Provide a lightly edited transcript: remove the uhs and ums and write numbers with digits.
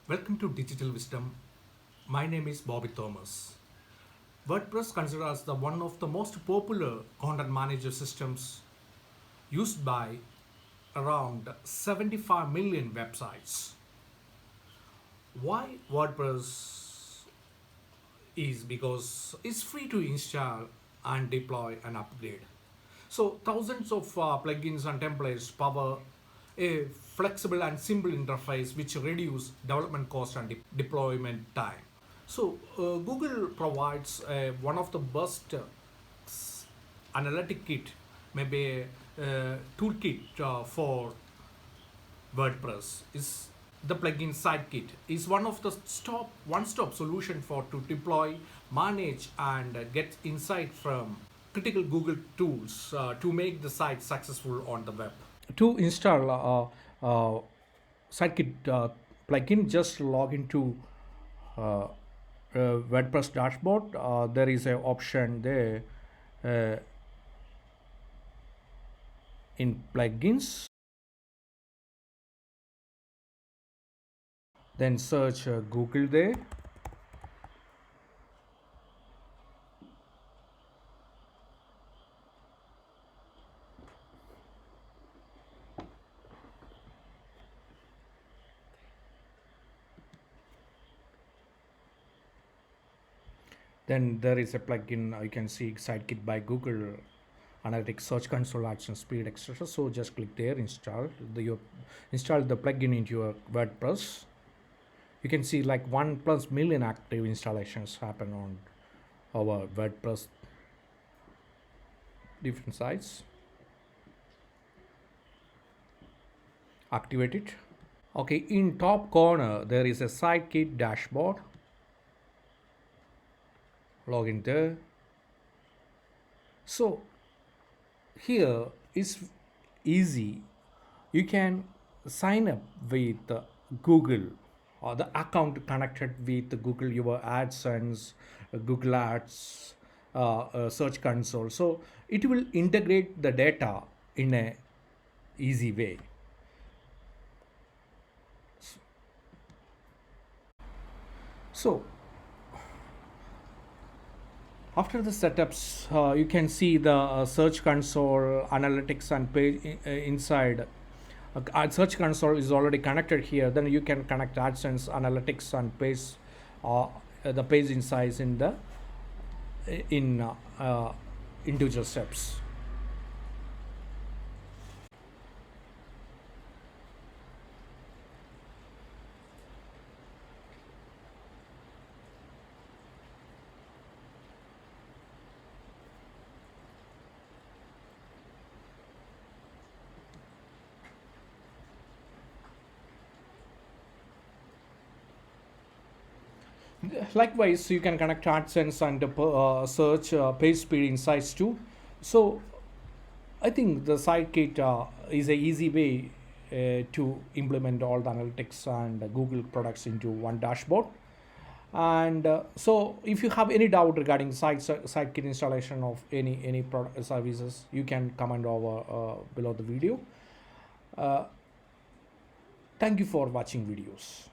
Welcome to Digital Wisdom. My name is Bobby Thomas. WordPress considered as the one of the most popular content manager systems used by around 75 million websites. Why WordPress is because it's free to install and deploy and upgrade. So thousands of plugins and templates power a flexible and simple interface which reduce development cost and deployment time. So Google provides one of the best analytic kit, maybe a toolkit for WordPress. Is the plugin Sidekit is one of the one-stop solution for to deploy, manage, and get insight from critical Google tools to make the site successful on the web. To install Sidekit plugin, just log into WordPress dashboard. There is an option there uh, in plugins. Then search Google there. Then there is a plugin, you can see Sidekit by Google Analytics, Search Console, Action Speed, etc. So just click there, install the plugin into your WordPress. You can see like 1+ million active installations happen on our WordPress different sites. Activate it. Okay, in top corner there is a Sidekit dashboard. Log in there. So here is easy. You can sign up with Google or the account connected with Google, your AdSense, Google Ads, Search Console. So it will integrate the data in a easy way. So after the setups, you can see the Search Console, analytics, and page inside. Search Console is already connected here. Then you can connect AdSense, analytics, and page, the page insights in the individual steps. Likewise, you can connect AdSense and search page speed insights too. So I think the Sidekit is a easy way to implement all the analytics and Google products into one dashboard. And so if you have any doubt regarding Sidekit installation of any product services, you can comment over below the video. Thank you for watching videos.